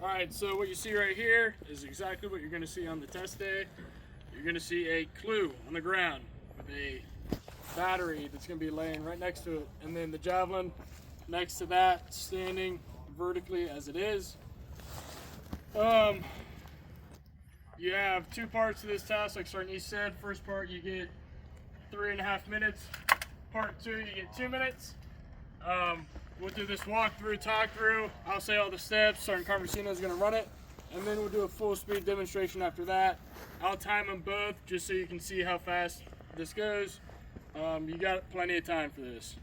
Alright, so what you see right here is exactly what you're going to see on the test day. You're going to see a clue on the ground with a battery that's going to be laying right next to it, and then the javelin next to that, standing vertically as it is. You have two parts to this task, like Sarnese said. First part, you get 3.5 minutes. Part 2, you get 2 minutes. We'll do this walkthrough, talk through. I'll say all the steps. Sergeant Carvacino is going to run it, and then we'll do a full speed demonstration after that. I'll time them both just so you can see how fast this goes. You got plenty of time for this.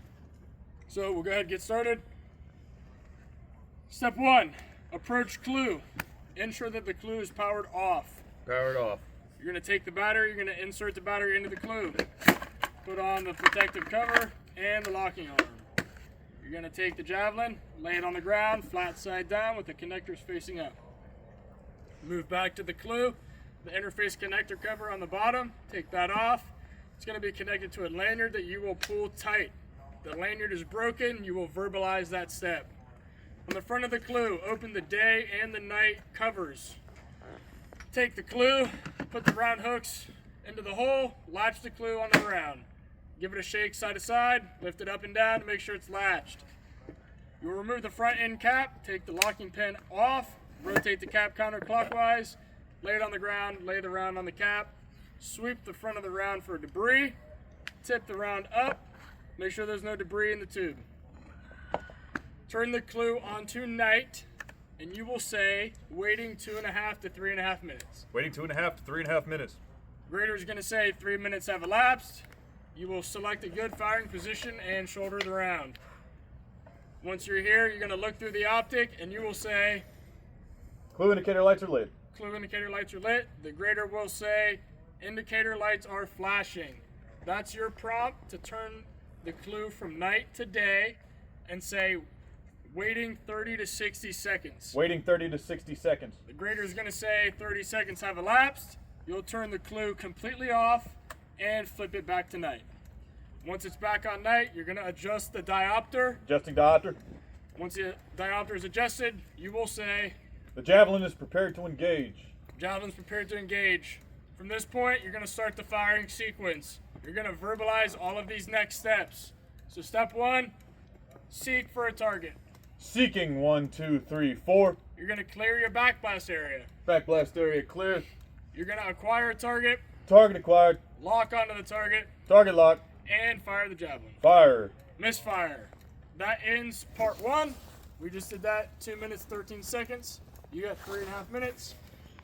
So we'll go ahead and get started. Step 1, approach clue. Ensure that the clue is powered off. Powered off. You're going to take the battery, you're going to insert the battery into the clue. Put on the protective cover and the locking arm. You're going to take the javelin, lay it on the ground, flat side down with the connectors facing up. Move back to the clue, the interface connector cover on the bottom, take that off. It's going to be connected to a lanyard that you will pull tight. If the lanyard is broken, you will verbalize that step. On the front of the clue, open the day and the night covers. Take the clue, put the round hooks into the hole, latch the clue on the round. Give it a shake side to side, lift it up and down to make sure it's latched. You'll remove the front end cap, take the locking pin off, rotate the cap counterclockwise, lay it on the ground, lay the round on the cap, sweep the front of the round for debris, tip the round up, make sure there's no debris in the tube. Turn the clue onto night, and you will say waiting 2.5 to 3.5 minutes. Waiting 2.5 to 3.5 minutes. Grader is going to say 3 minutes have elapsed. You will select a good firing position and shoulder the round. Once you're here, you're going to look through the optic, and you will say Clue indicator lights are lit. clue indicator lights are lit. The grader will say indicator lights are flashing. That's your prompt to turn the clue from night to day and say waiting 30 to 60 seconds. Waiting 30 to 60 seconds. The grader is going to say 30 seconds have elapsed. You'll turn the clue completely off and flip it back to night. Once it's back on night, you're going to adjust the diopter. Adjusting diopter. Once the diopter is adjusted, you will say The javelin is prepared to engage. javelin's prepared to engage. From this point, you're going to start the firing sequence. You're going to verbalize all of these next steps. So step 1, seek for a target. Seeking 1, 2, 3, 4. You're going to clear your backblast area. Backblast area clear. You're going to acquire a target, Target acquired. lock onto the target, Target lock. and fire the javelin. Fire. Misfire. That ends part 1. We just did that 2 minutes 13 seconds. You got 3.5 minutes.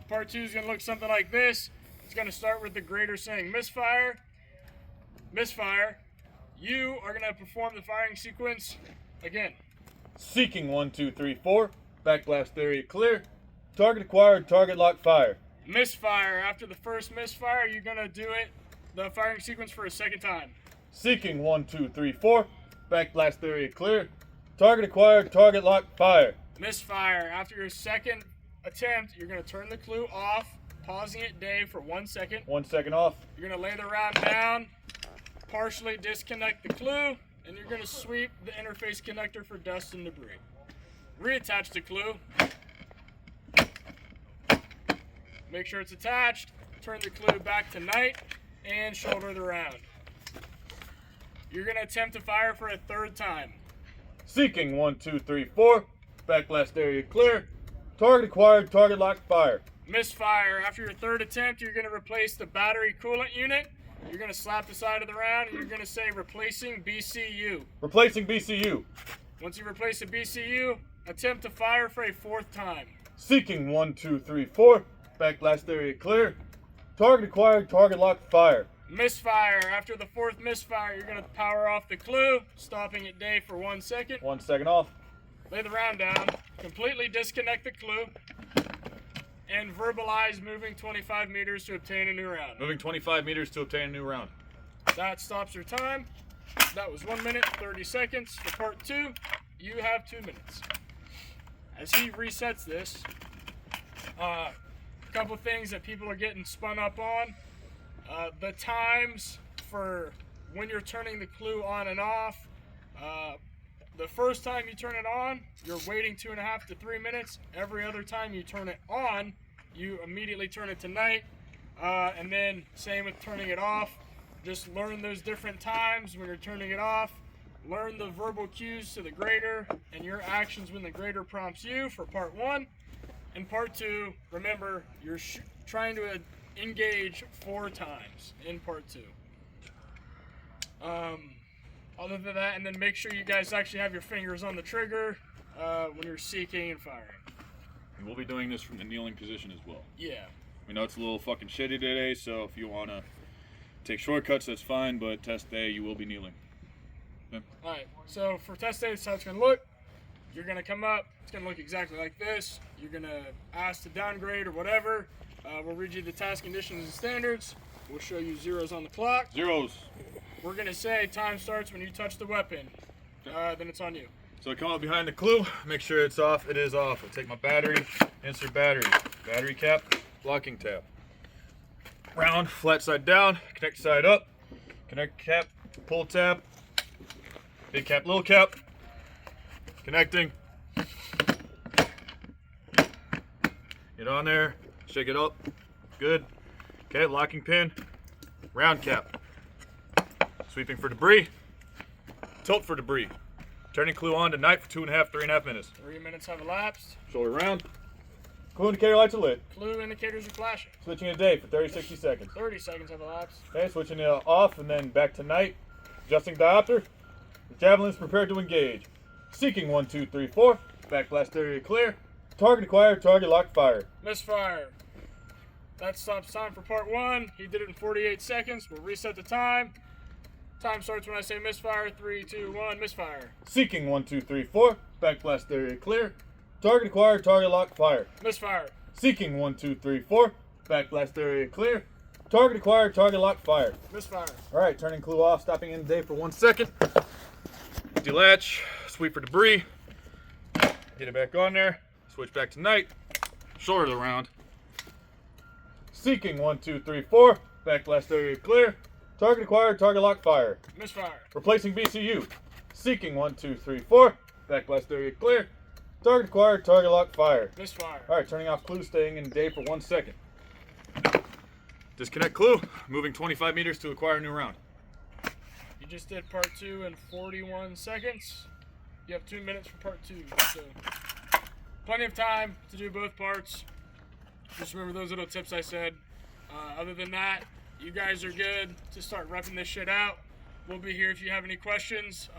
Part 2 is going to look something like this. It's going to start with the grader saying misfire. Misfire. You are going to perform the firing sequence again. Seeking 1, 2, 3, 4. Backblast area clear. Target acquired. Target lock. Fire. Misfire. After the first misfire, you're going to do the firing sequence for a second time. Seeking 1, 2, 3, 4. Backblast area clear. Target acquired. Target lock. Fire. Misfire. After your second attempt, you're going to turn the clue off, pausing it day for 1 second. 1 second off. You're going to lay the round down, partially disconnect the clue, and you're going to sweep the interface connector for dust and debris. Reattach the clue. Make sure it's attached. Turn the clue back to night and shoulder the round. You're going to attempt to fire for a third time. Seeking 1, 2, 3, 4. Backblast area clear. Target acquired. Target lock. Fire. Misfire. After your third attempt, you're going to replace the battery coolant unit. You're going to slap the side of the round and you're going to say replacing BCU. Replacing BCU. Once you replace the BCU, attempt to fire for a fourth time. Seeking 1, 2, 3, 4. Backblast area clear. Target acquired. Target lock. Fire. Misfire. After the fourth misfire, you're going to power off the clue, stopping at day for 1 second. 1 second off. Lay the round down, completely disconnect the clue, and verbalize moving 25 meters to obtain a new round. Moving 25 meters to obtain a new round. That stops your time. That was 1 minute, 30 seconds. For part 2, you have 2 minutes. As he resets this, a couple things that people are getting spun up on. The times for when you're turning the clue on and off. the first time you turn it on, you're waiting 2.5 to 3 minutes. Every other time you turn it on, you immediately turn it to night. And then same with turning it off. Just learn those different times when you're turning it off. Learn the verbal cues to the grader and your actions when the grader prompts you for part 1. And part 2, remember, you're trying to engage 4 times in part 2. Other than that, and then make sure you guys actually have your fingers on the trigger when you're seeking and firing. And we'll be doing this from the kneeling position as well. Yeah. We know it's a little fucking shitty today, so if you want to take shortcuts, that's fine, but test day, you will be kneeling. Okay. Alright, so for test day, this is how it's going to look. You're going to come up, it's going to look exactly like this. You're going to ask to downgrade or whatever. We'll read you the task conditions and standards. We'll show you zeros on the clock. Zeros. We're going to say time starts when you touch the weapon. Then it's on you. So I come up behind the clue, make sure it's off. It is off. I take my battery, insert battery, battery cap, locking tab. Round, flat side down, connect side up, connect cap, pull tab, big cap, little cap, connecting. Get on there, shake it up, good. Okay, locking pin, round cap, sweeping for debris, tilt for debris. Turning clue on to night for 2.5, 3.5 minutes. 3 minutes have elapsed. Shoulder round. Clue indicator lights are lit. Clue indicators are flashing. Switching to day for 30, 60 seconds. 30 seconds have elapsed. Okay, switching it off and then back to night. Adjusting diopter. The javelin is prepared to engage. Seeking 1, 2, 3, 4. Backblast area clear. Target acquired, target locked, fire. Misfire. That stops time for part 1. He did it in 48 seconds. We'll reset the time. Time starts when I say misfire. 3, 2, 1, misfire. Seeking 1, 2, 3, 4. Backblast area clear. Target acquired, target locked, fire. Misfire. Seeking 1, 2, 3, 4. Backblast area clear. Target acquired, target locked, fire. Misfire. Alright, turning clue off, stopping in the day for 1 second. Delatch, sweep for debris. Get it back on there. Switch back to night. Shoulder the round. Seeking 1, 2, 3, 4. Backblast area clear. Target acquired, target locked, fire. Misfire. Replacing BCU. Seeking 1, 2, 3, 4. Backblast area clear. Target acquired, target locked, fire. Misfire. Alright, turning off clue, staying in day for 1 second. Disconnect clue, moving 25 meters to acquire a new round. You just did part 2 in 41 seconds. You have 2 minutes for part 2, so plenty of time to do both parts. Just remember those little tips I said. Other than that, you guys are good to start repping this shit out. We'll be here if you have any questions.